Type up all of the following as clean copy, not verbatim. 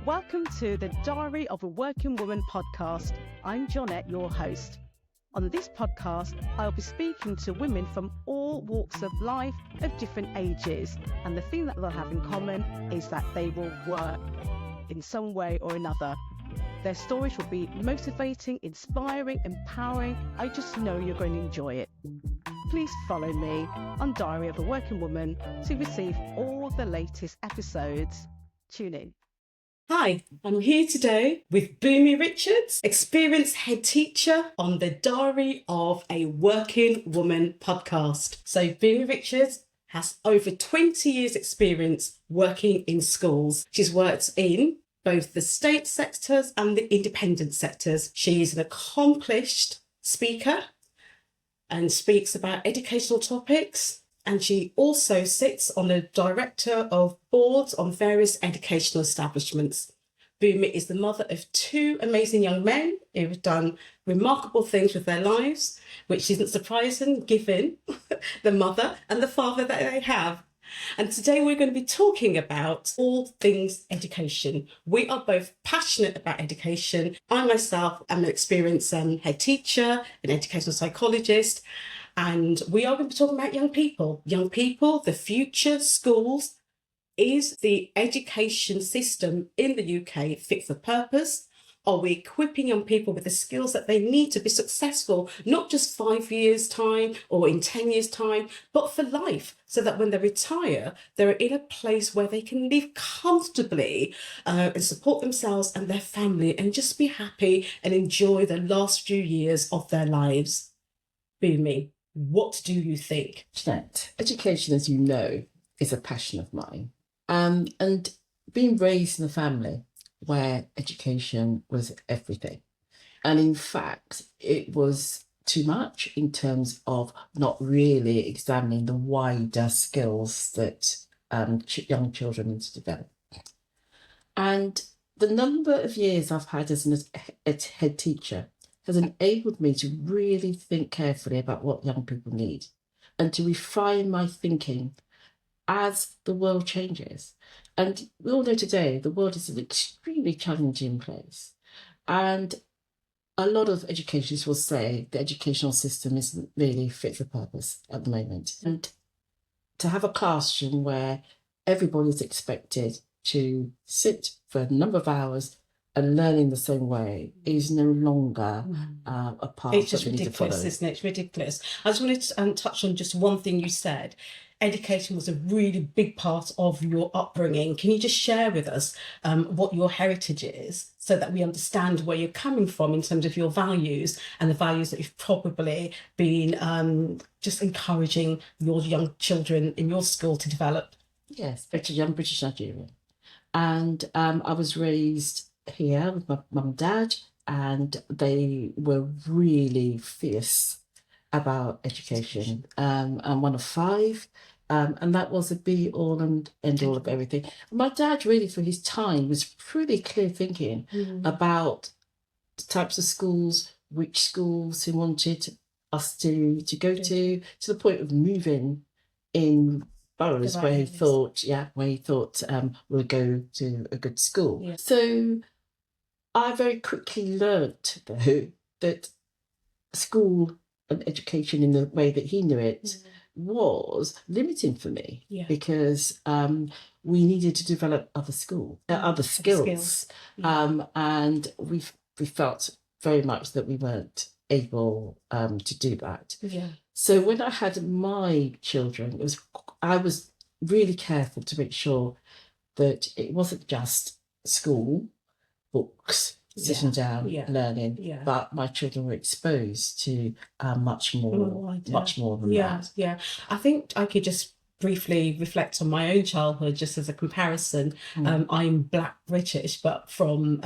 Welcome to the Diary of a Working Woman podcast. I'm Jonette, your host. On this podcast, I'll be speaking to women from all walks of life of different ages. And the thing that they'll have in common is that they will work in some way or another. Their stories will be motivating, inspiring, empowering. I just know you're going to enjoy it. Please follow me on Diary of a Working Woman to receive all the latest episodes. Tune in. Hi, I'm here today with Bunmi Richards, experienced head teacher on the Diary of a Working Woman podcast. So Bunmi Richards has over 20 years experience working in schools. She's worked in both the state sectors and the independent sectors. She is an accomplished speaker and speaks about educational topics. And she also sits on the director of boards on various educational establishments. Bunmi is the mother of two amazing young men who have done remarkable things with their lives, which isn't surprising given the mother and the father that they have. And today we're going to be talking about all things education. We are both passionate about education. I myself am an experienced head teacher, an educational psychologist, and we are going to be talking about young people. Young people, the future, schools. Is the education system in the UK fit for purpose? Are we equipping young people with the skills that they need to be successful, not just 5 years' time or in 10 years' time, but for life, so that when they retire, they're in a place where they can live comfortably and support themselves and their family and just be happy and enjoy the last few years of their lives? Bunmi, what do you think? Jeanette, education, as you know, is a passion of mine. And being raised in a family where education was everything. And in fact, it was too much in terms of not really examining the wider skills that young children need to develop. And the number of years I've had as a head teacher has enabled me to really think carefully about what young people need and to refine my thinking as the world changes. And we all know today the world is an extremely challenging place. And a lot of educators will say the educational system isn't really fit for purpose at the moment. And to have a classroom where everybody is expected to sit for a number of hours and learn in the same way is no longer a path it's just that we need to follow. ridiculous, isn't it? It's ridiculous. I just wanted to touch on just one thing you said. Education was a really big part of your upbringing. Can you just share with us what your heritage is so that we understand where you're coming from in terms of your values and the values that you've probably been just encouraging your young children in your school to develop? Yes, a young British Nigerian. And I was raised here with my mum and dad, and they were really fierce about education. I'm one of five, and that was a be all and end all of everything. My dad really, for his time, was pretty clear thinking about the types of schools, which schools he wanted us to go to the point of moving in boroughs where he thought we'll go to a good school. Yeah. So I very quickly learnt, though, that school and education in the way that he knew it was limiting for me because we needed to develop other skills. And we felt very much that we weren't able to do that. Yeah. So when I had my children, I was really careful to make sure that it wasn't just school, books, sitting down, learning, but my children were exposed to much more than that. Yeah. I think I could just briefly reflect on my own childhood, just as a comparison. I'm Black British, but from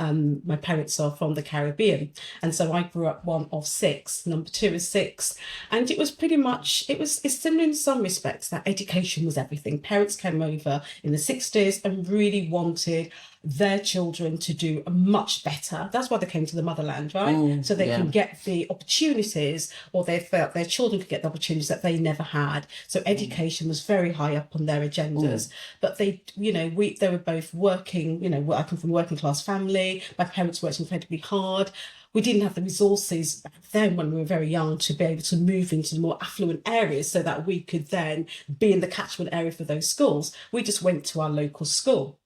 my parents are from the Caribbean, and so I grew up one of six. Number two is six, and it was pretty much it's similar in some respects that education was everything. Parents came over in the 60s and really wanted their children to do much better. That's why they came to the motherland, right? So they can get the opportunities, or they felt their children could get the opportunities that they never had. So education was very high up on their agendas. But they, they were both working, I come from a working class family. My parents worked incredibly hard. We didn't have the resources back then when we were very young to be able to move into the more affluent areas so that we could then be in the catchment area for those schools. We just went to our local school.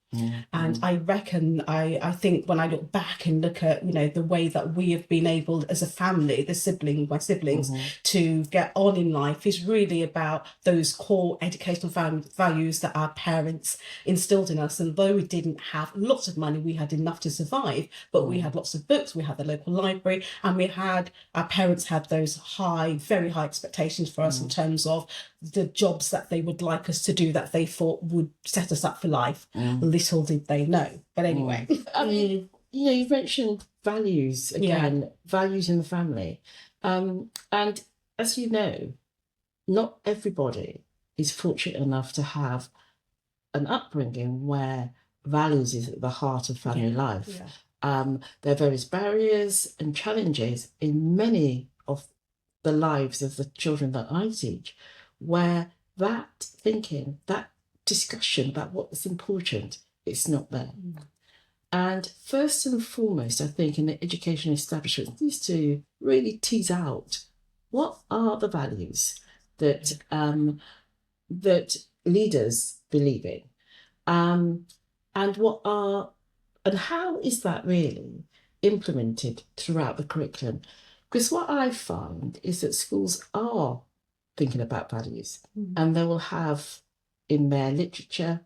And I reckon, I think when I look back and look at, the way that we have been able as a family, my siblings, to get on in life is really about those core educational values that our parents instilled in us. And though we didn't have lots of money, we had enough to survive, but we had lots of books, we had the local library, and our parents had those very high expectations for us in terms of the jobs that they would like us to do that they thought would set us up for life. Little did they know. But anyway. I mean, you mentioned values again, values in the family. And as you know, not everybody is fortunate enough to have an upbringing where values is at the heart of family life. There are various barriers and challenges in many of the lives of the children that I teach, where that thinking, that discussion about what is important, it's not there. And first and foremost, I think in the education establishment needs to really tease out what are the values that that leaders believe in, and how is that really implemented throughout the curriculum? Because what I find is that schools are thinking about values, and they will have in their literature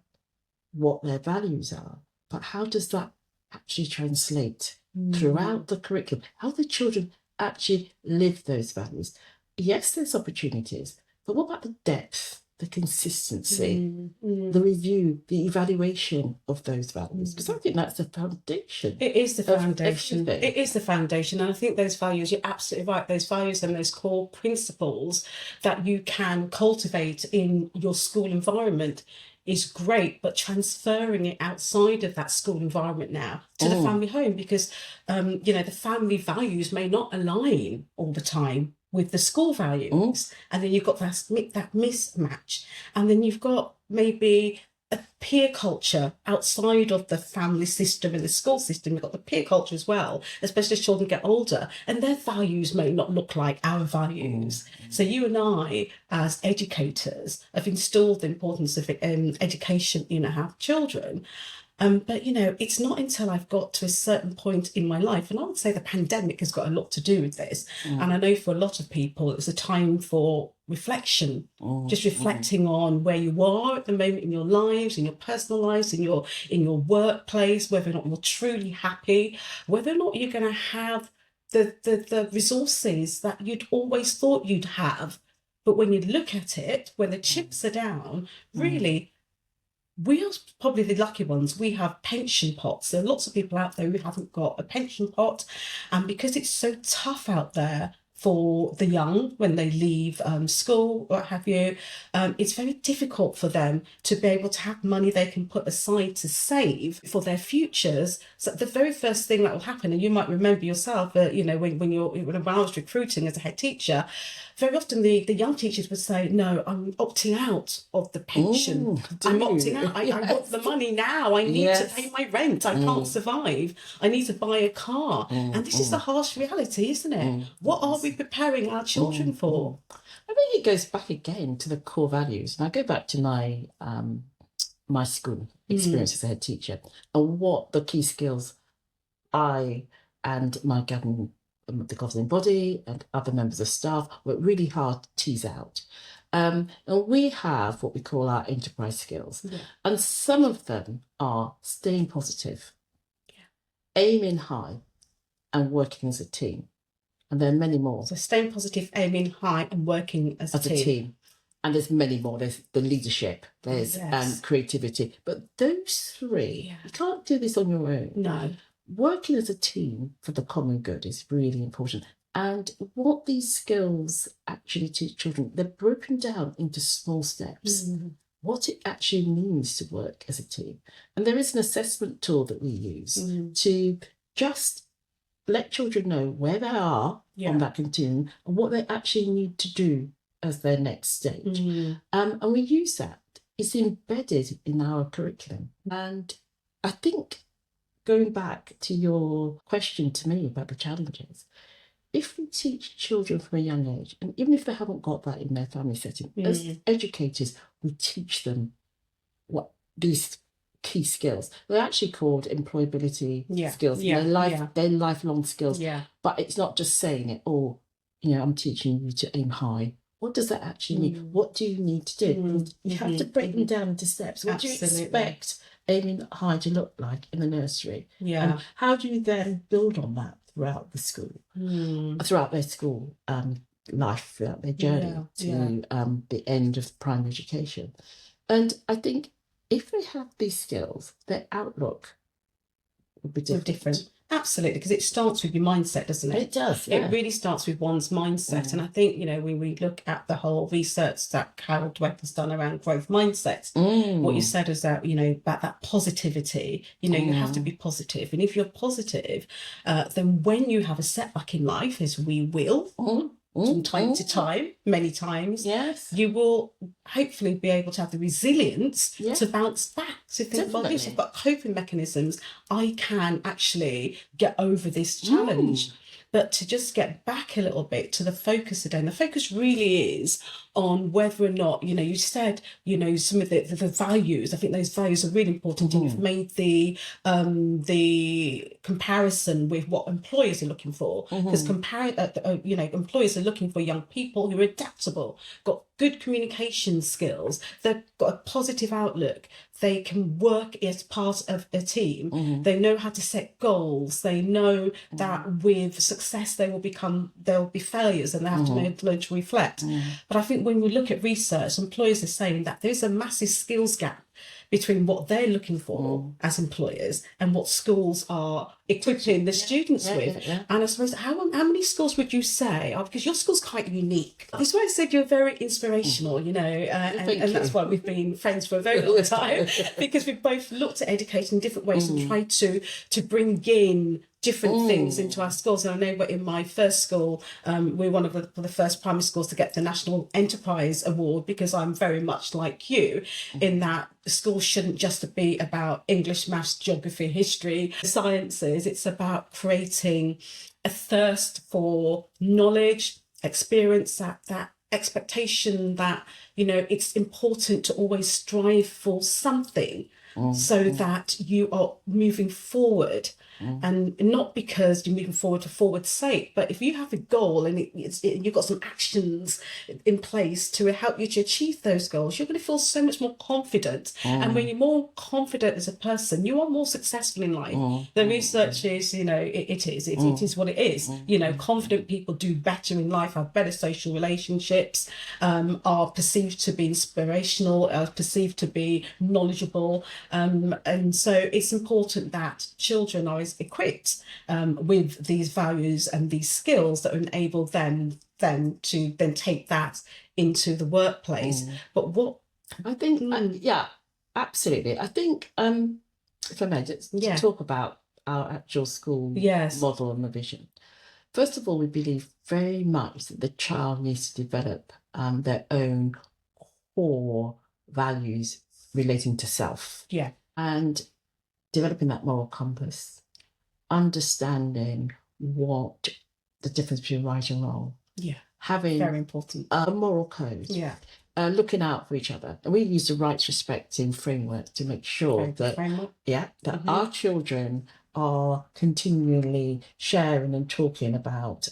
what their values are, but how does that actually translate throughout the curriculum? How the children actually live those values? Yes, there's opportunities, but what about the depth, the consistency, the review, the evaluation of those values? Because I think that's the foundation. It is the foundation. It is the foundation. And I think those values, you're absolutely right, those values and those core principles that you can cultivate in your school environment is great, but transferring it outside of that school environment now to the family home, because the family values may not align all the time with the school values, and then you've got that mismatch, and then you've got maybe a peer culture outside of the family system and the school system. You've got the peer culture as well, especially as children get older, and their values may not look like our values. So you and I, as educators, have installed the importance of education in our children. But, it's not until I've got to a certain point in my life, and I would say the pandemic has got a lot to do with this. And I know for a lot of people, it was a time for reflection, just reflecting on where you are at the moment in your lives, in your personal lives, in your workplace, whether or not you're truly happy, whether or not you're going to have the resources that you'd always thought you'd have. But when you look at it, when the chips are down, really, we are probably the lucky ones. We have pension pots. There are lots of people out there who haven't got a pension pot. And because it's so tough out there for the young when they leave school, what have you, it's very difficult for them to be able to have money they can put aside to save for their futures. So the very first thing that will happen, and you might remember yourself, when I was recruiting as a head teacher, very often the young teachers would say, no, I'm opting out of the pension. I'm opting out. I want the money now. I need to pay my rent. I can't survive. I need to buy a car. And this is the harsh reality, isn't it? What are we preparing our children for? I think it goes back again to the core values. And I go back to my my school experience as a head teacher, and what the key skills I and the governing body and other members of staff work really hard to tease out. And we have what we call our enterprise skills. And some of them are staying positive, aiming high, and working as a team. And there are many more. So staying positive, aiming high, and working as a team. And there's many more. There's the leadership, there's creativity. But those three, you can't do this on your own. No. Working as a team for the common good is really important. And what these skills actually teach children, they're broken down into small steps. what it actually means to work as a team. And there is an assessment tool that we use to just let children know where they are on that continuum and what they actually need to do as their next stage. And we use that. It's embedded in our curriculum. And I think, going back to your question to me about the challenges, if we teach children from a young age, and even if they haven't got that in their family setting, as educators, we teach them what these key skills. They're actually called employability skills. They're lifelong skills. Yeah. But it's not just saying it, I'm teaching you to aim high. What does that actually mean? What do you need to do? You have to break them down into steps. What do you expect aiming high to look like in the nursery? Yeah. And how do you then build on that throughout the school, throughout their school life, throughout their journey to the end of primary education? And I think if they have these skills, their outlook would be different. Absolutely, because it starts with your mindset, doesn't it? It does. Yeah. It really starts with one's mindset. And I think, when we look at the whole research that Carol Dweck has done around growth mindsets, what you said is that, about that positivity, you have to be positive. And if you're positive, then when you have a setback in life, as we will, from time to time, many times, you will hopefully be able to have the resilience to bounce back. So think, well, if I've got coping mechanisms, I can actually get over this challenge. But to just get back a little bit to the focus today, and the focus really is on whether or not, you said, some of the values. I think those values are really important. And you've made the comparison with what employers are looking for. Because employers are looking for young people who are adaptable, got good communication skills, they've got a positive outlook, they can work as part of a team, they know how to set goals, they know that with success there'll be failures and they have to learn to reflect. But I think when we look at research, employers are saying that there's a massive skills gap between what they're looking for as employers and what schools are equipping the students with. And I suppose, how many schools would you say are, because your school's quite unique. This is why I said you're very inspirational, and that's why we've been friends for a very long time, because we've both looked at education in different ways and tried to bring in different things into our schools. And I know in my first school, we're one of the first primary schools to get the National Enterprise Award, because I'm very much like you in that school shouldn't just be about English, maths, geography, history, sciences. It's about creating a thirst for knowledge, experience, that expectation that, it's important to always strive for something so that you are moving forward. And not because you're moving forward for forward's sake, but if you have a goal and you've got some actions in place to help you to achieve those goals, you're going to feel so much more confident. And when you're more confident as a person, you are more successful in life. The research is, it is what it is. Confident people do better in life, have better social relationships, are perceived to be inspirational, are perceived to be knowledgeable. And so it's important that children are equipped with these values and these skills that enable them to take that into the workplace. But what I think, absolutely. I think if I may just talk about our actual school model and the vision. First of all, we believe very much that the child needs to develop their own core values relating to self. And developing that moral compass, understanding what the difference between right and wrong. Having very important a moral code. Looking out for each other. And we use the rights respecting framework to make sure that our children are continually sharing and talking about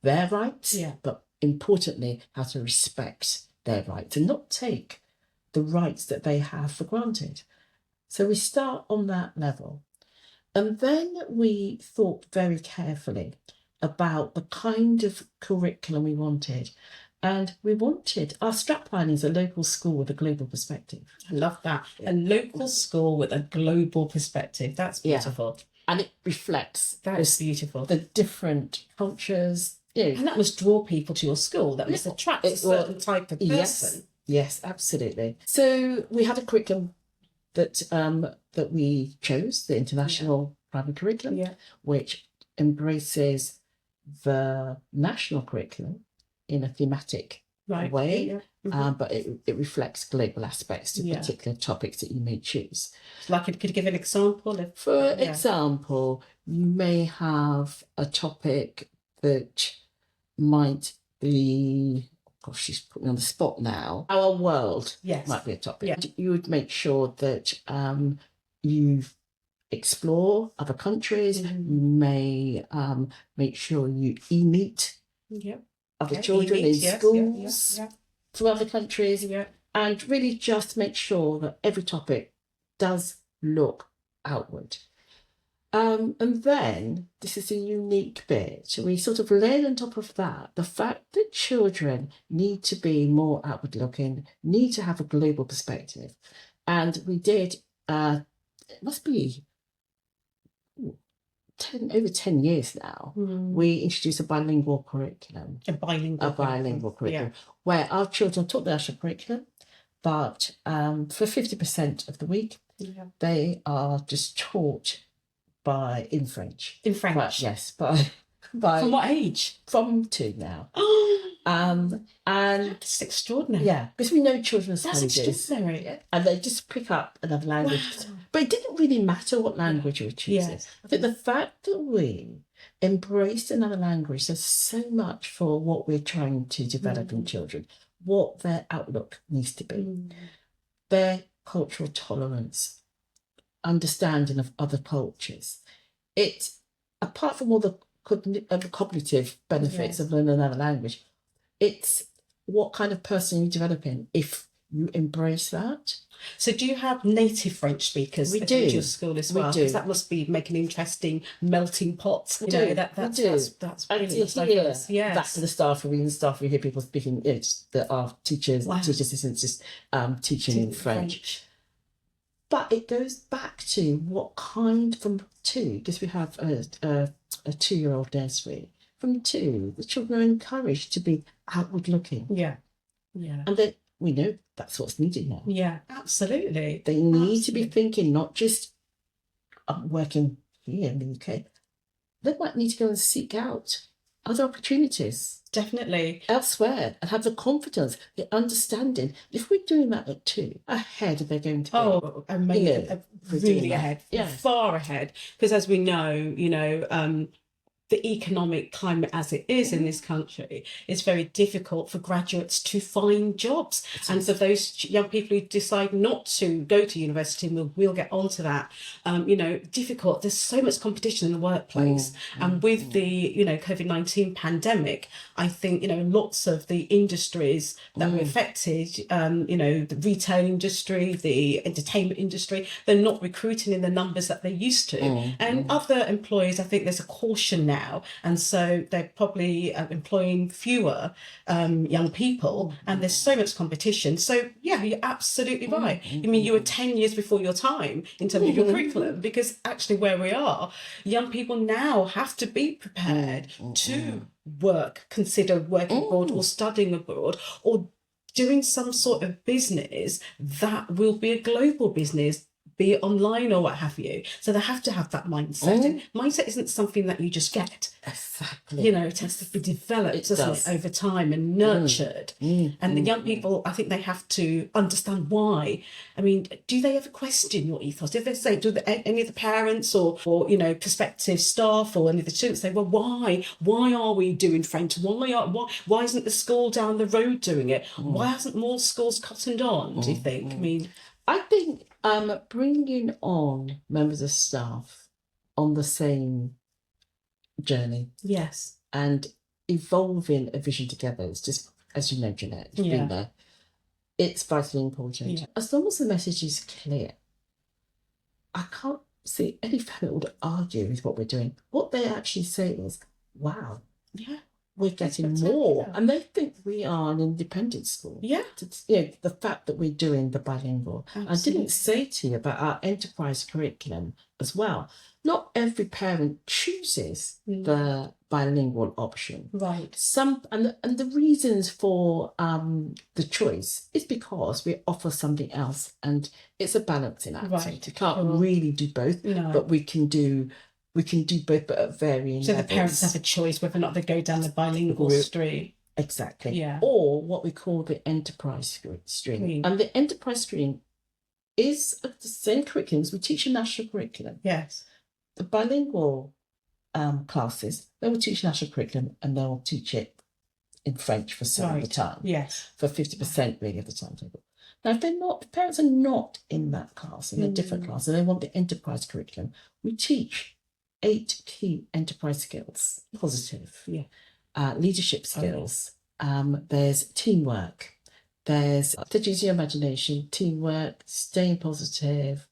their rights, but importantly, how to respect their rights and not take the rights that they have for granted. So we start on that level. And then we thought very carefully about the kind of curriculum we wanted. And we wanted, our strapline is a local school with a global perspective. I love that. A local school with a global perspective. That's beautiful. And it reflects that is beautiful. The different cultures. And that must draw people to your school. That must attract a certain type of person. Yes, absolutely. So we had a curriculum that that we chose, the international private curriculum, which embraces the national curriculum in a thematic way, but it reflects global aspects to particular topics that you may choose. Like, could you give an example? For example, you may have a topic that might be, gosh, she's put me on the spot now. Our world might be a topic. Yeah. You would make sure that you explore other countries. You may make sure you meet other children in schools from other countries, and really just make sure that every topic does look outward. And then this is a unique bit. We sort of layer on top of that the fact that children need to be more outward looking, need to have a global perspective. And we did, it must be over 10 years now, we introduced a bilingual curriculum. A bilingual curriculum, where our children taught the national curriculum, but for 50% of the week, they are just taught in French. In French? But, yes, by From what age? From 2 now. And that's extraordinary. Yeah, because we know children's languages. That's extraordinary. And they just pick up another language. Wow. But it didn't really matter what language we were choosing. Yes. I think the fact that we embraced another language does so much for what we're trying to develop in children, what their outlook needs to be, their cultural tolerance, understanding of other cultures. It's, apart from all the cognitive benefits of learning another language, it's what kind of person you're developing if you embrace that. So do you have native French speakers at your school as well? Because that must be make an interesting melting pot. We do. That's brilliant. Back to the staff room, you hear people speaking, that are teachers, teacher assistants just teaching in French. But it goes back to what kind from 2, because we have a 2-year-old nursery. From 2, the children are encouraged to be outward looking. Yeah. And then we know that's what's needed now. Yeah, absolutely. They need to be thinking, not just working here in the UK. They might need to go and seek out other opportunities. Definitely. Elsewhere, and have the confidence, the understanding. If we're doing that at 2, ahead are they going to be? Oh, amazing. Really ahead. Yeah. Far ahead. Because as we know, the economic climate as it is in this country, it's very difficult for graduates to find jobs. And for those young people who decide not to go to university, and we'll get onto that, difficult. There's so much competition in the workplace. And with the, COVID-19 pandemic, I think, lots of the industries that were affected, the retail industry, the entertainment industry, they're not recruiting in the numbers that they used to. And other employers, I think there's a caution now. And so they're probably employing fewer young people, and there's so much competition. So yeah, you're absolutely right. I mean, you were 10 years before your time in terms of your curriculum, because actually where we are, young people now have to be prepared to consider working abroad or studying abroad or doing some sort of business that will be a global business, be it online or what have you. So they have to have that mindset. And mindset isn't something that you just get. Exactly. It has to be developed, doesn't it, over time and nurtured. And the young people, I think they have to understand why. I mean, do they ever question your ethos? Do any of the parents or prospective staff or any of the students say, well, why are we doing French? Why isn't the school down the road doing it? Why hasn't more schools cottoned on, do you think? I think bringing on members of staff on the same journey, yes, and evolving a vision together, is just, as you know, Jeanette, you've been there, it's vitally important. As long as the message is clear, I can't see any family that would argue with what we're doing. What they actually say is, wow, we're getting more. And they think we are an independent school. Yeah. The fact that we're doing the bilingual. Absolutely. I didn't say to you about our enterprise curriculum as well. not every parent chooses the bilingual option. Right. And the reasons for the choice is because we offer something else, and it's a balancing act. Right. You can't really do both, but we can do both, but at varying levels. So the parents have a choice whether or not they go down the bilingual stream. Exactly. Yeah. Or what we call the enterprise stream. And the enterprise stream is the same curriculums. We teach a national curriculum. Yes. The bilingual classes, they will teach national curriculum, and they'll teach it in French for some of the time. Yes. For 50% really of the timetable. Now, if parents are not in that class, in a different class, and they want the enterprise curriculum, we teach 8 key enterprise skills. Positive. Yeah. Leadership skills. There's teamwork. There's to use your imagination, teamwork, staying positive,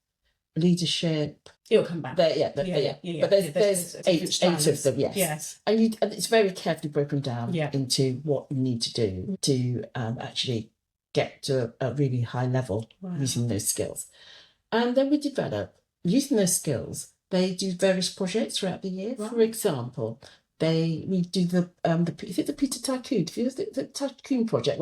leadership. It'll come back. Yeah. But there's eight of them, Yes. And it's very carefully broken down into what you need to do to actually get to a really high level using those skills. And then we develop, using those skills, they do various projects throughout the year. Right. For example, we do the Peter Tycoon, the Tycoon project,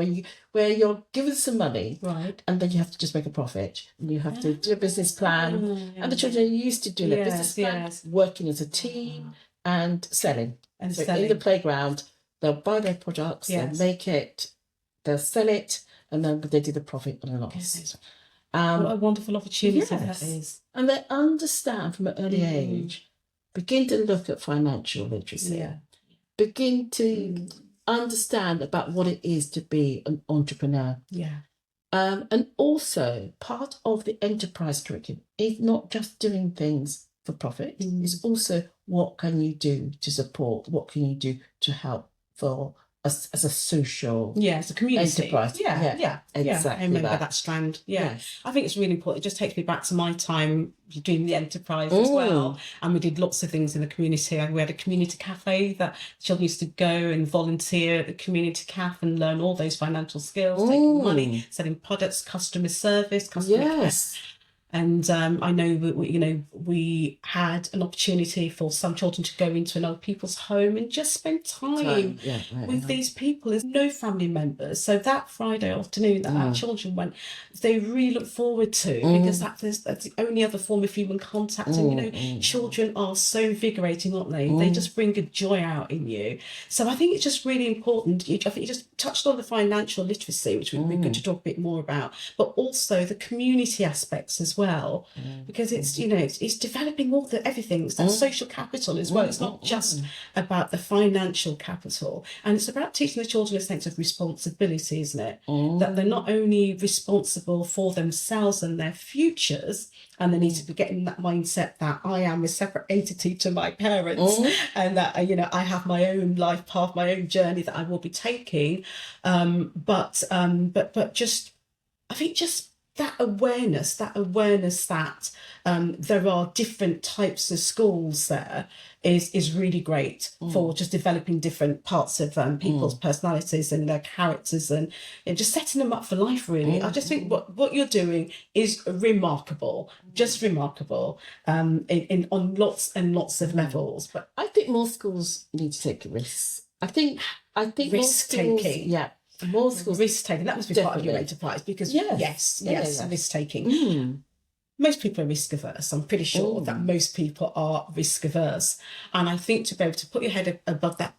where you're given some money, right, and then you have to just make a profit, and you have to do a business plan, and the children are used to doing a business plan, working as a team, and selling. In the playground, they'll buy their products, they'll make it, they'll sell it, and then they do the profit and loss. What a wonderful opportunity that is. And they understand from an early age. Begin to look at financial literacy. Begin to understand about what it is to be an entrepreneur. And also, part of the enterprise curriculum is not just doing things for profit. It's also what can you do to support, what can you do to help for as a social as a community enterprise. Exactly. I remember that strand. I think it's really important. It just takes me back to my time doing the enterprise as well, and we did lots of things in the community. We had a community cafe that children used to go and volunteer at the community cafe and learn all those financial skills, taking money, selling products, customer service, customer care. And I know that we had an opportunity for some children to go into an old people's home and just spend time with these people. There's no family members, so that Friday afternoon that our children went, they really look forward to, because that's the only other form of human contact. And children are so invigorating, aren't they? They just bring a joy out in you. So I think it's just really important. I think you just touched on the financial literacy, which would be good to talk a bit more about, but also the community aspects as well, because it's it's developing everything. It's that social capital as well. It's not just about the financial capital, and it's about teaching the children a sense of responsibility, isn't it? That they're not only responsible for themselves and their futures, and they need to be getting that mindset that I am a separate entity to my parents, and that I have my own life path, my own journey that I will be taking, but just I think just that awareness that there are different types of schools there is really great for just developing different parts of people's personalities and their characters, and just setting them up for life, really. I just think what you're doing is remarkable, just remarkable, on lots and lots of levels. But I think more schools need to take risks. I think risk taking. More schools, risk taking, that must be part of your enterprise, because yes, risk taking. Most people are risk averse. I'm pretty sure that most people are risk averse, and I think to be able to put your head above that,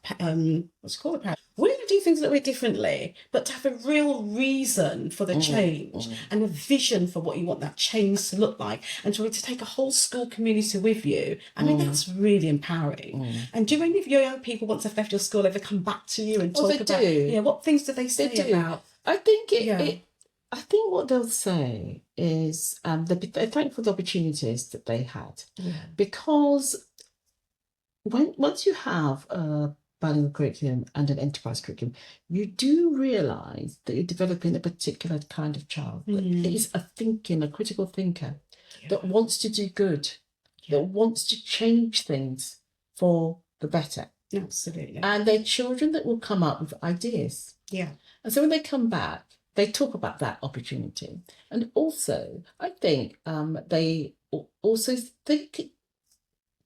what's it called, we're going to do things a little bit differently, but to have a real reason for the change and a vision for what you want that change to look like, and to take a whole school community with you. I mean, that's really empowering. And do any of your young people, once they've left your school, ever come back to you and talk about what things do they say about? I think I think what they'll say is they're thankful for the opportunities that they had, because once you have a bilingual curriculum and an enterprise curriculum, you do realise that you're developing a particular kind of child that is a critical thinker, that wants to do good, that wants to change things for the better. Absolutely. And they're children that will come up with ideas. And so when they come back, they talk about that opportunity. And also, I think they also think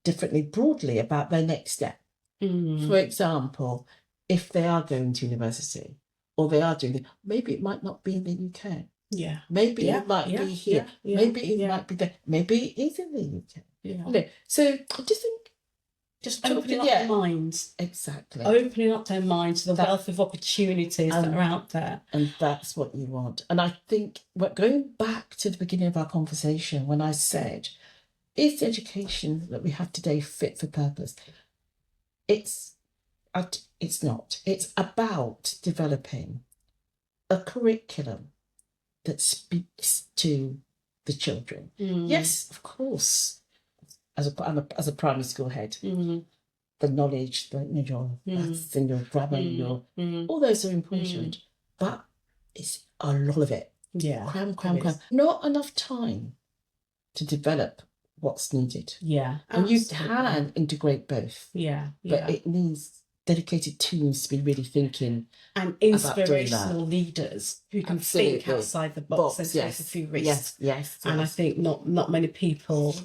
differently broadly about their next step. For example, if they are going to university or they are doing it, maybe it might not be in the UK. Yeah. Maybe it might be here. Maybe it might be there. Maybe it is in the UK. Yeah. So I just think opening up their minds. Exactly. Opening up their minds to the wealth of opportunities that are out there. And that's what you want. And I think going back to the beginning of our conversation when I said, is the education that we have today fit for purpose? It's not. It's about developing a curriculum that speaks to the children. Yes, of course. As a primary school head, the knowledge, your maths and your grammar, all those are important, but it's a lot of it. Yeah, cram. Not enough time to develop what's needed. Yeah, and you can integrate both. Yeah, but it needs dedicated teams to be really thinking and inspirational leaders who can think outside the box and take a few risks. Yes. And I think not many people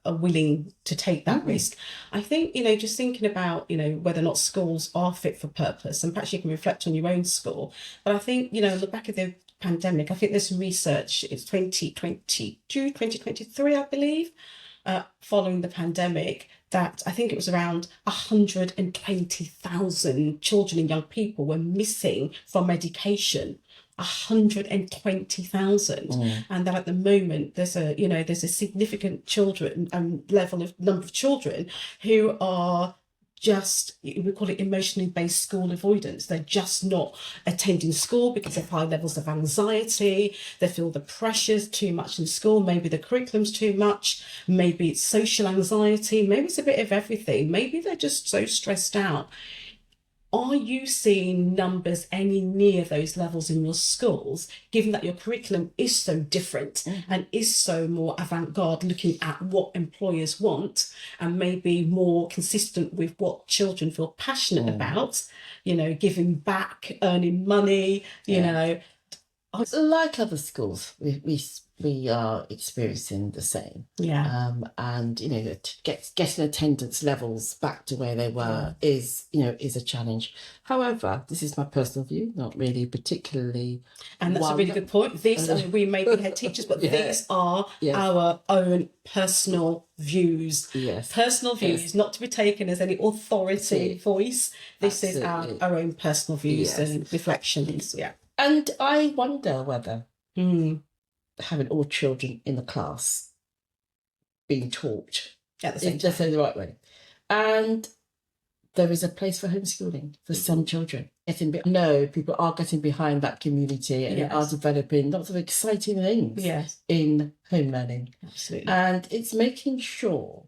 are willing to take that risk. I think, just thinking about, whether or not schools are fit for purpose, and perhaps you can reflect on your own school. But I think, on the back of the pandemic, I think there's some research, it's 2022, 2023, I believe, following the pandemic, that I think it was around 120,000 children and young people were missing from education. 120,000, and that at the moment there's a significant number of children who are just, we call it emotionally based school avoidance. They're just not attending school because of high levels of anxiety. They feel the pressures too much in school. Maybe the curriculum's too much. Maybe it's social anxiety. Maybe it's a bit of everything. Maybe they're just so stressed out. Are you seeing numbers any near those levels in your schools, given that your curriculum is so different and is so more avant-garde, looking at what employers want and maybe more consistent with what children feel passionate about, giving back, earning money, you know. Like other schools, we are experiencing the same. Yeah. And getting attendance levels back to where they were is a challenge. However, this is my personal view, not really particularly. And that's a really good point. We may be head teachers, but these are our own personal views. Yes. Personal views, not to be taken as any authority voice. This is our own personal views and reflections. Yeah. And I wonder whether having all children in the class being taught at the same time, the right way, and there is a place for homeschooling for some children. People are getting behind that community and are developing lots of exciting things in home learning. Absolutely. And it's making sure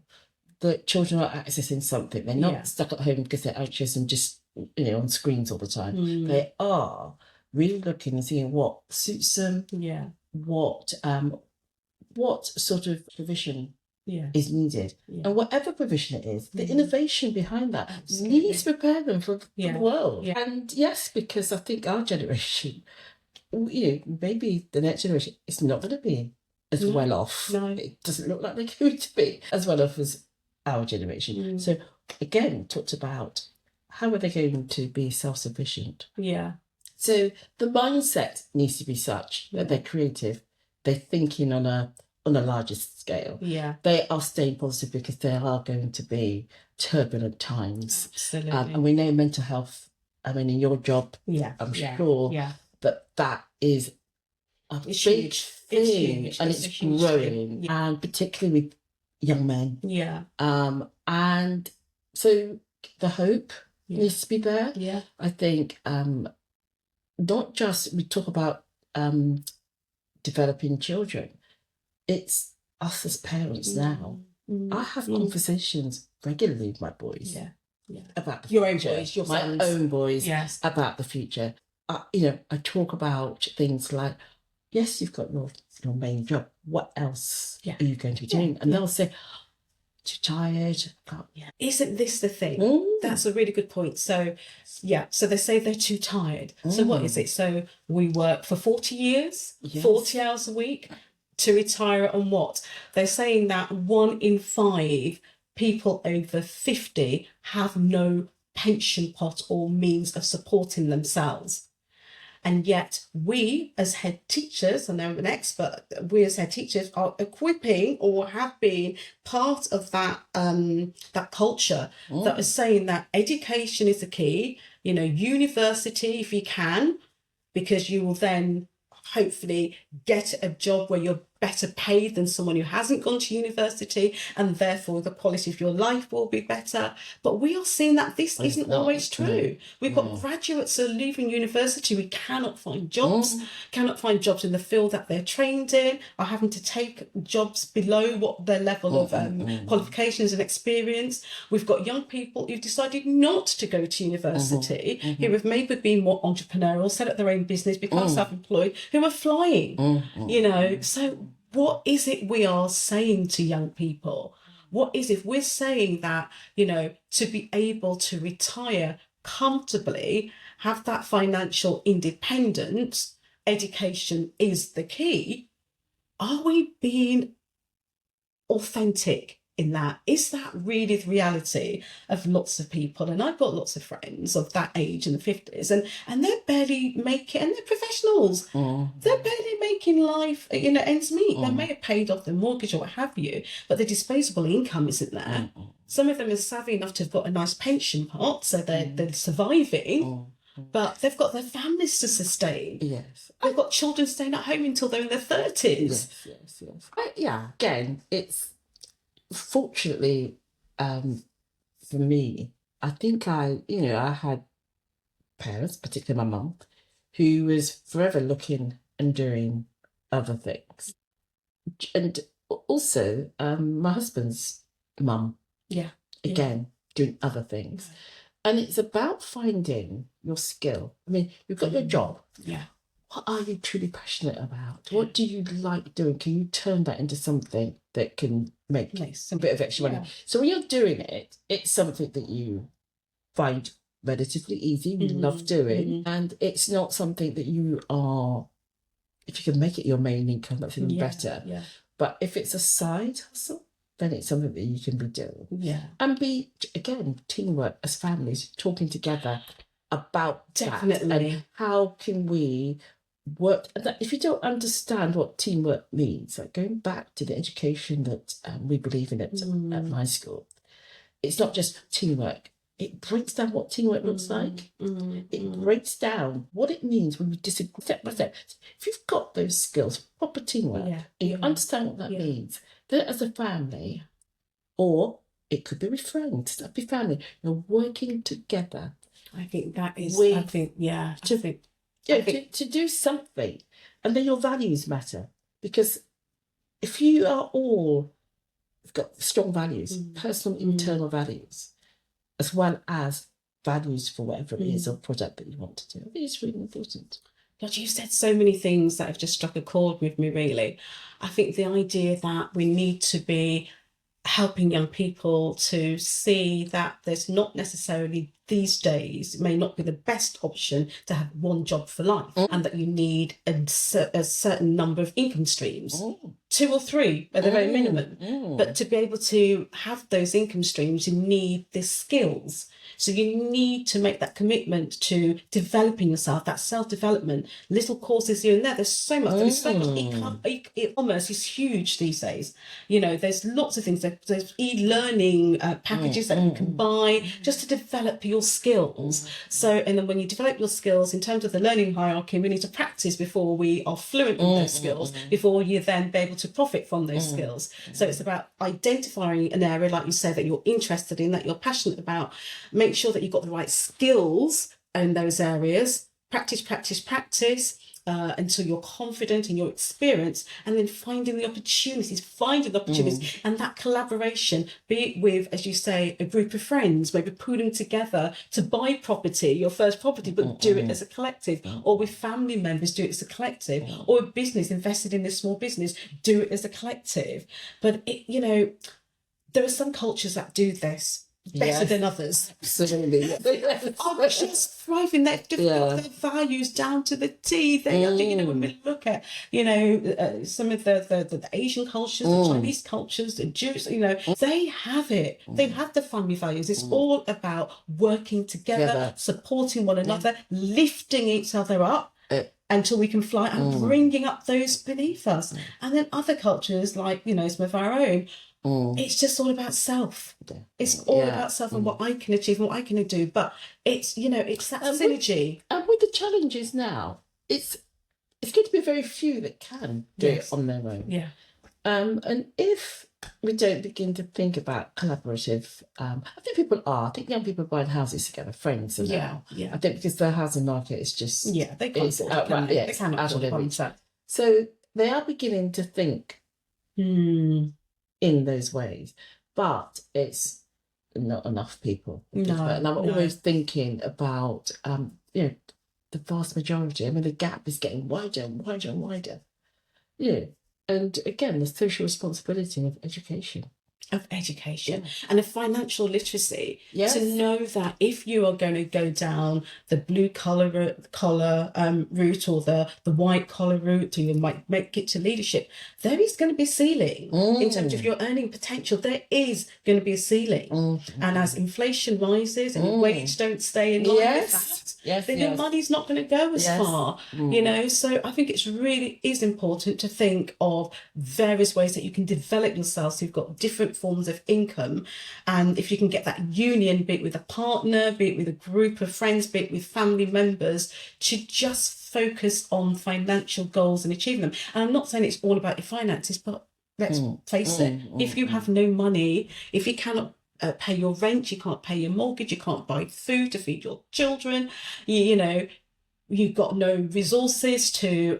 that children are accessing something. They're not stuck at home because they're anxious and just on screens all the time. They are really looking and seeing what suits them, what sort of provision is needed. And whatever provision it is, the innovation behind that needs to prepare them for the world. And yes, because I think our generation, maybe the next generation is not going to be as well off. No. It doesn't look like they're going to be as well off as our generation. So again, talked about how are they going to be self-sufficient? Yeah. So the mindset needs to be such that they're creative, they're thinking on a larger scale. Yeah. They are staying positive because there are going to be turbulent times. Absolutely. And we know mental health, in your job, I'm sure that is a big thing and it's growing. And particularly with young men. Yeah. And so the hope needs to be there. Yeah. I think not just we talk about developing children, it's us as parents now. I have conversations regularly with my boys about the your future. own boys, your my sons. own boys about the future. I talk about things like, yes, you've got your main job. What else are you going to be doing? And they'll say, too tired. Isn't this the thing? That's a really good point. So they say they're too tired. So what is it? So we work for 40 years, 40 hours a week to retire on what? They're saying that 1 in 5 people over 50 have no pension pot or means of supporting themselves. And yet we as head teachers, and I'm an expert, we as head teachers are equipping or have been part of that that culture that is saying that education is the key, university if you can, because you will then hopefully get a job where you're better paid than someone who hasn't gone to university, and therefore the quality of your life will be better. But we are seeing that this isn't always true. We've got graduates who are leaving university, we cannot find jobs, cannot find jobs in the field that they're trained in, are having to take jobs below what their level of qualifications and experience. We've got young people who've decided not to go to university, who have maybe been more entrepreneurial, set up their own business, become self-employed, who are flying, So what is it we are saying to young people? What is it we're saying that, to be able to retire comfortably, have that financial independence, education is the key? Are we being authentic in that? Is that really the reality of lots of people? And I've got lots of friends of that age in the 50s, and they're barely making, and they're professionals, they're barely making life, ends meet. They may have paid off their mortgage or what have you, but the disposable income isn't there. Some of them are savvy enough to have got a nice pension pot, so they're surviving. But they've got their families to sustain. Yes. They've got children staying at home until they're in their 30s. Yes. Again, it's fortunately for me, I think I had parents, particularly my mum, who was forever looking and doing other things. And also my husband's mum, again, doing other things. Right. And it's about finding your skill. I mean, you've got your job. Yeah. What are you truly passionate about? What do you like doing? Can you turn that into something that can make a bit of extra money? So when you're doing it, it's something that you find relatively easy, you love doing, and it's not something that you are, if you can make it your main income, that's even better. Yeah. But if it's a side hustle, then it's something that you can be doing. Yeah. And be, again, teamwork as families, talking together about Definitely. That and how can we work. If you don't understand what teamwork means, like going back to the education that we believe in at my school, it's not just teamwork. It breaks down what teamwork looks like. It breaks down what it means when you disagree step by step. If you've got those skills, proper teamwork, and you understand what that means, then as a family, or it could be with friends, that'd be family, you're working together. I think that is, to do something, and then your values matter, because if you are all got strong values, personal internal values, as well as values for whatever it is or project that you want to do, I think it's really important. God, you've said so many things that have just struck a chord with me, really. I think the idea that we need to be helping young people to see that there's not necessarily these days, it may not be the best option to have one job for life, and that you need a certain number of income streams, 2 or 3 at the very minimum. But to be able to have those income streams, you need the skills. So you need to make that commitment to developing yourself, that self-development, little courses here and there. There's so much. There's so much e-commerce is huge these days. There's lots of things. There's e-learning packages that you can buy just to develop your skills. So, and then when you develop your skills in terms of the learning hierarchy, we need to practice before we are fluent in those skills, before you then be able to profit from those skills. So it's about identifying an area, like you said, that you're interested in, that you're passionate about. Make sure that you've got the right skills in those areas. Practice until you're confident in your experience, and then finding the opportunities, and that collaboration, be it with, as you say, a group of friends, maybe pooling together to buy property, your first property, but do it as a collective, or with family members, do it as a collective, or a business invested in this small business, do it as a collective. But there are some cultures that do this, better than others. Absolutely. Are just thriving. They've developed their values down to the T. They are, when we look at, some of the Asian cultures, the Chinese cultures, the Jews, they have it. They have the family values. It's all about working together, supporting one another, lifting each other up until we can fly, and bringing up those beneath us. And then other cultures, like, some of our own, it's just all about self. It's all about self and what I can achieve and what I can do. But it's, it's that synergy. And with the challenges now, it's going to be very few that can do it on their own. Yeah. And if we don't begin to think about collaborative, I think people are. I think young people are buying houses together, friends. And now. Yeah. I think because the housing market is just they can't afford it. They can't afford it. So they are beginning to think in those ways, but it's not enough people. No, and I'm always thinking about the vast majority. I mean, the gap is getting wider and wider and wider. And again, the social responsibility of education. And of financial literacy, to know that if you are going to go down the blue collar route or the white collar route, or you might make it to leadership, there is going to be a ceiling in terms of your earning potential. There is going to be a ceiling, and as inflation rises and wage don't stay in line with that, then your money's not going to go as far. So I think it's really is important to think of various ways that you can develop yourself. So you've got different forms of income, and if you can get that union, be it with a partner, be it with a group of friends, be it with family members, to just focus on financial goals and achieving them. And I'm not saying it's all about your finances, but let's face it, if you have no money, if you cannot pay your rent, you can't pay your mortgage, you can't buy food to feed your children, you've got no resources to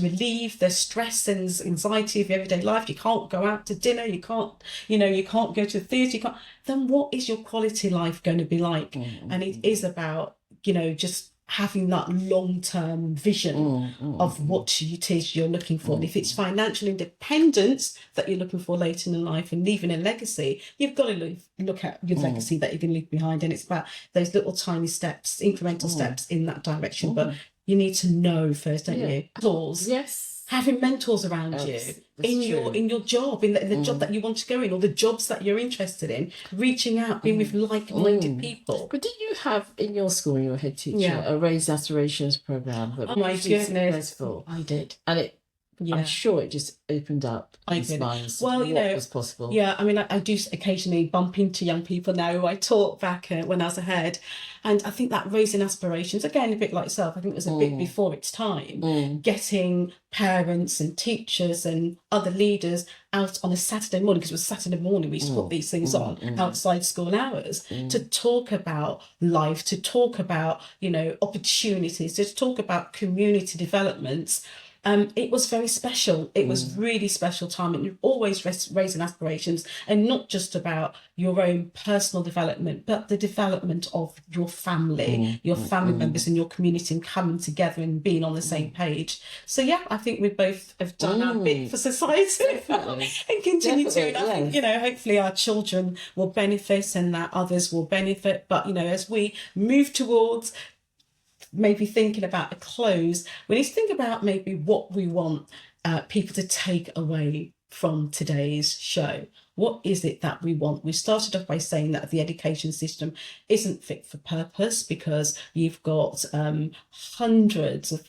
relieve the stress and anxiety of everyday life. You can't go out to dinner. You can't go to the theatre. Then what is your quality life going to be like? And it is about, just having that long-term vision of what it is you're looking for. And if it's financial independence that you're looking for later in life and leaving a legacy, you've got to look at your legacy that you're going to leave behind. And it's about those little tiny steps, incremental steps in that direction. But you need to know first, don't you? Mentors. Yes. Having mentors around you in your job, in the job that you want to go in, or the jobs that you're interested in, reaching out, being with like-minded people. But did you have in your school, your head teacher, a Raised Aspirations program that was successful? I did. And I'm sure it just opened up people's minds what was possible. Yeah, I mean, I do occasionally bump into young people now who I taught back when I was a head. And I think that Raising Aspirations, again, a bit like yourself, I think it was a bit before its time, getting parents and teachers and other leaders out on a Saturday morning, because it was Saturday morning we used to put these things on outside school hours, to talk about life, to talk about, opportunities, to talk about community developments. It was very special. It was really special time, and always raising aspirations, and not just about your own personal development, but the development of your family, your family members and your community, and coming together and being on the same page. So I think we both have done our bit for society and continue to. And I think, hopefully our children will benefit and that others will benefit. But, as we move towards maybe thinking about a close, we need to think about maybe what we want people to take away from today's show. What is it that we want? We started off by saying that the education system isn't fit for purpose, because you've got hundreds, over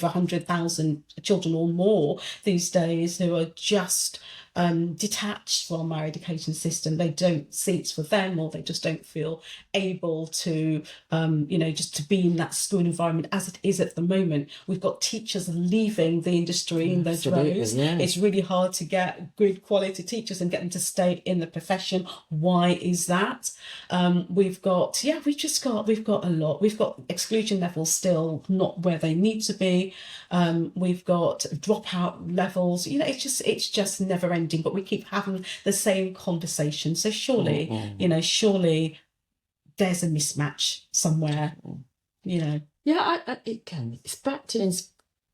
100,000 children or more these days who are just detached from our education system. They don't see it's for them, or they just don't feel able to, just to be in that school environment as it is at the moment. We've got teachers leaving the industry in those rows. It's really hard to get good quality teachers and get them to stay in the profession. Why is that? We've got a lot. We've got exclusion levels still not where they need to be. We've got dropout levels. It's just never ending, but we keep having the same conversation. So surely there's a mismatch somewhere. Yeah, it can. It's back to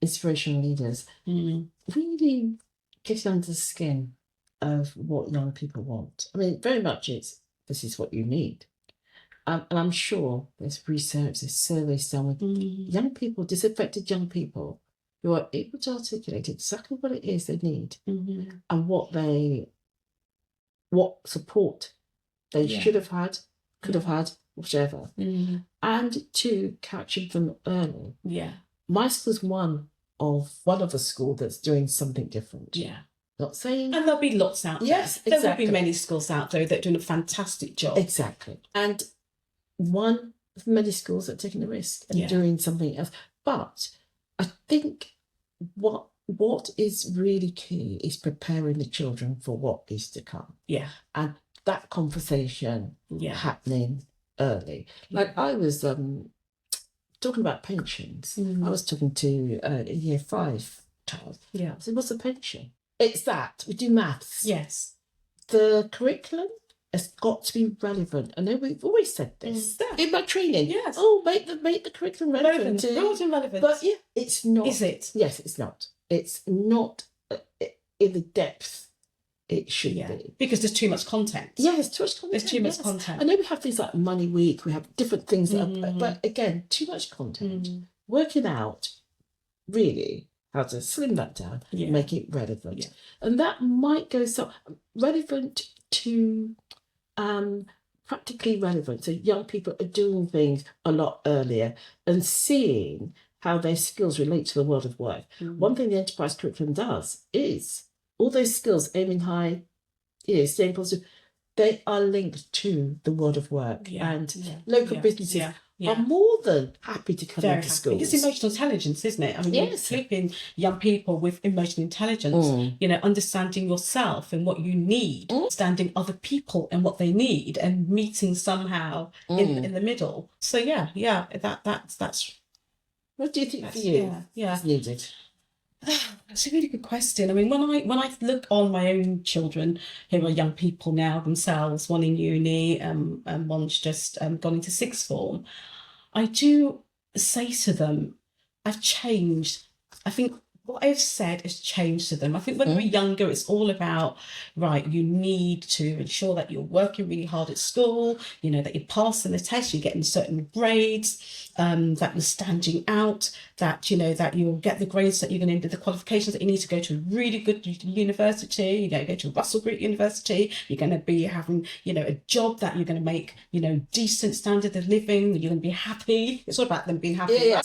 inspirational leaders. Really getting under the skin of what young people want. I mean, very much this is what you need. And I'm sure there's research, there's surveys done with young people, disaffected young people, who are able to articulate exactly what it is they need and what support they should have had, could have had, whichever. And to catching them early. Yeah. My school's one of a school that's doing something different. Yeah. Not saying... And there'll be lots out there. Yes, exactly. There will be many schools out there that are doing a fantastic job. Exactly. And one of many schools that are taking a risk and doing something else. But I think what is really key is preparing the children for what is to come. Yeah. And that conversation happening early. Like I was talking about pensions. I was talking to a year 5 child. Yeah. I said, what's a pension? It's that. We do maths. Yes. The curriculum has got to be relevant. I know we've always said this in my training. Yes. Oh, make the curriculum relevant. Relevant. But yeah, it's not. Is it? Yes, it's not. It's not in the depth it should be. Because there's too much content. Yeah, there's too much content. There's too much content. I know we have things like Money Week, we have different things, but again, too much content. Working out really how to slim that down, make it relevant. Yeah. And that might go relevant to practically relevant. So young people are doing things a lot earlier and seeing how their skills relate to the world of work. One thing the enterprise curriculum does is all those skills, aiming high, staying positive, they are linked to the world of work. And local businesses are more than happy to come into schools. It's emotional intelligence, isn't it? I mean, you're equipping young people with emotional intelligence, understanding yourself and what you need, understanding other people and what they need, and meeting somehow in the middle. So that's what do you think for you is needed? That's a really good question. I mean, when I look on my own children, who are young people now themselves, one in uni, and one's just gone into sixth form, I do say to them, I've changed. I think what I've said has changed to them. I think when we're younger, it's all about, right, you need to ensure that you're working really hard at school, that you're passing the test, you're getting certain grades, that you're standing out, that, that you'll get the grades that you're going to do, the qualifications that you need to go to a really good university, go to Russell Group University, you're going to be having, a job that you're going to make, decent standard of living, you're going to be happy. It's all about them being happy. Yeah.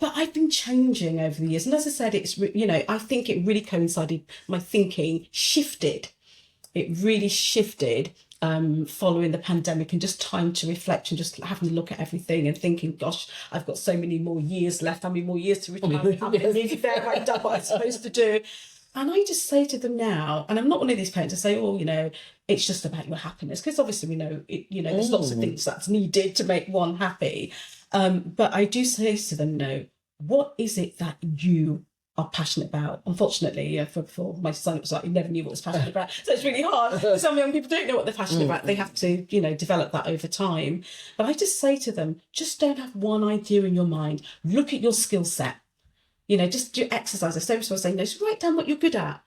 But I've been changing over the years. And as I said, it's, I think it really coincided, my thinking shifted. It really shifted following the pandemic, and just time to reflect and just having to look at everything and thinking, gosh, I've got so many more years left. How many more years to retire? I'm nearly there. I've done what I'm supposed to do. And I just say to them now, and I'm not one of these parents to say, it's just about your happiness. Because obviously we know, there's lots of things that's needed to make one happy. But I do say to them, no, what is it that you are passionate about? Unfortunately, for my son, it was like he never knew what he was passionate about. So it's really hard. Some young people don't know what they're passionate about. They have to, develop that over time. But I just say to them, just don't have one idea in your mind. Look at your skill set. Just do exercises. So I was saying, just write down what you're good at,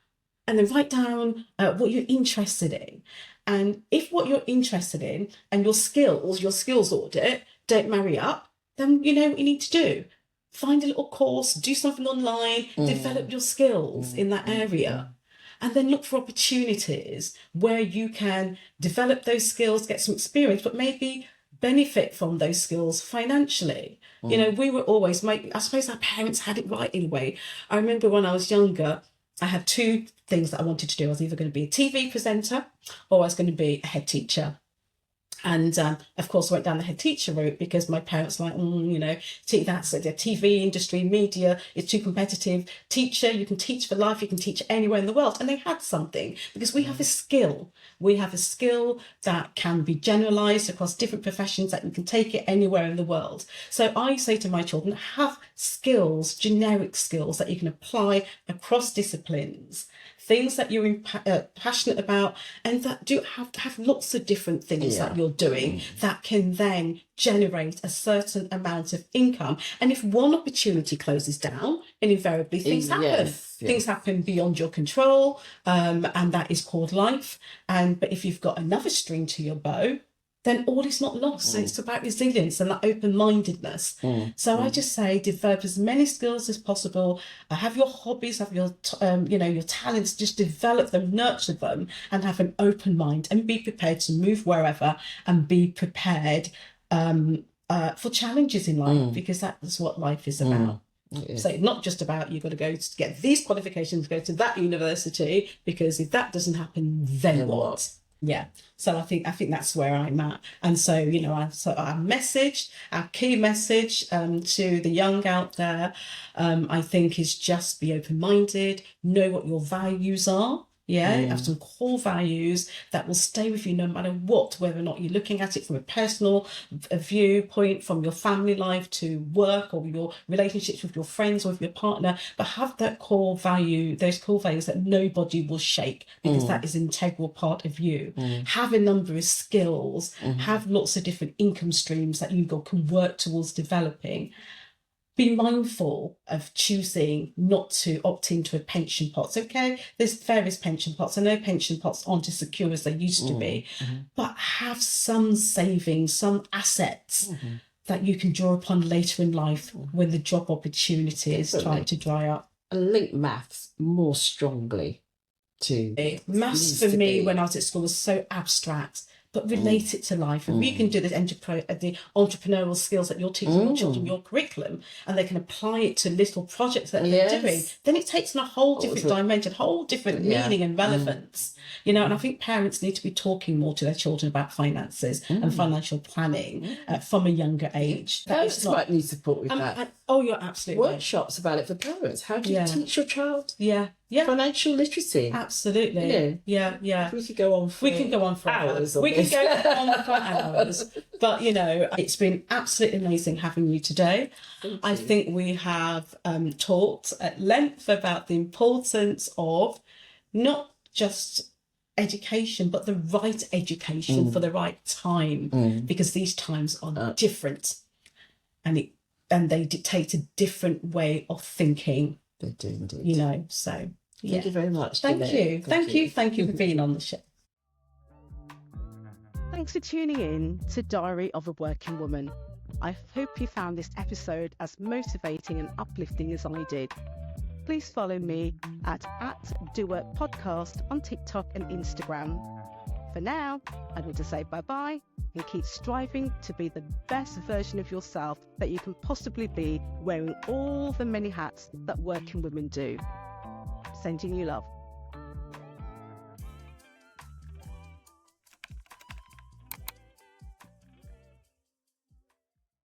and then write down what you're interested in. And if what you're interested in and your skills audit don't marry up, then you know what you need to do. Find a little course, do something online, develop your skills in that area. And then look for opportunities where you can develop those skills, get some experience, but maybe benefit from those skills financially. We were always, I suppose our parents had it right in a way. I remember when I was younger, I had 2 things that I wanted to do. I was either going to be a TV presenter or I was going to be a head teacher. And of course, I went down the head teacher route because my parents were like, that's the TV industry, media is too competitive. Teacher, you can teach for life, you can teach anywhere in the world. And they had something, because we have a skill. We have a skill that can be generalised across different professions, that you can take it anywhere in the world. So I say to my children, have skills, generic skills that you can apply across disciplines. things that you're passionate about, and that do have lots of different things that you're doing that can then generate a certain amount of income. And if one opportunity closes down, and invariably things happen. Things happen beyond your control, and that is called life. But if you've got another string to your bow, then all is not lost. So it's about resilience and that open-mindedness. So I just say, develop as many skills as possible. Have your hobbies, have your your talents. Just develop them, nurture them, and have an open mind, and be prepared to move wherever, and be prepared for challenges in life, because that's what life is about. So not just about you've got to go to get these qualifications, go to that university, because if that doesn't happen, then what? Yeah. So I think that's where I'm at. And so, our key message to the young out there, I think, is just be open-minded, know what your values are. Have some core values that will stay with you no matter what, whether or not you're looking at it from a personal viewpoint, from your family life to work, or your relationships with your friends or with your partner. But have that core value, those core values that nobody will shake, because that is an integral part of you. Have a number of skills, have lots of different income streams that you can work towards developing. Be mindful of choosing not to opt into a pension pot. Okay, there's various pension pots. I know pension pots aren't as secure as they used to be, but have some savings, some assets that you can draw upon later in life when the job opportunities start to dry up. And link maths more strongly to maths for me when I was at school was so abstract, but relate it to life. And we can do the entrepreneurial skills that you're teaching your children, your curriculum, and they can apply it to little projects that they're doing. Then it takes on a whole different dimension, whole different meaning and relevance. And I think parents need to be talking more to their children about finances and financial planning from a younger age. Parents might need support with that. You're absolutely workshops about it for parents. How do you teach your child? Financial literacy. Absolutely. Yeah. We could go on for hours. But it's been absolutely amazing having you today. I think we have talked at length about the importance of not just education, but the right education for the right time, because these times are different, and they dictate a different way of thinking. They do indeed. So thank you very much. Thank you for being on the show. Thanks for tuning in to Diary of a Working Woman. I hope you found this episode as motivating and uplifting as I did. Please follow me at @doworkpodcast on TikTok and Instagram. For now, I want to say bye-bye and keep striving to be the best version of yourself that you can possibly be, wearing all the many hats that working women do. Sending you love.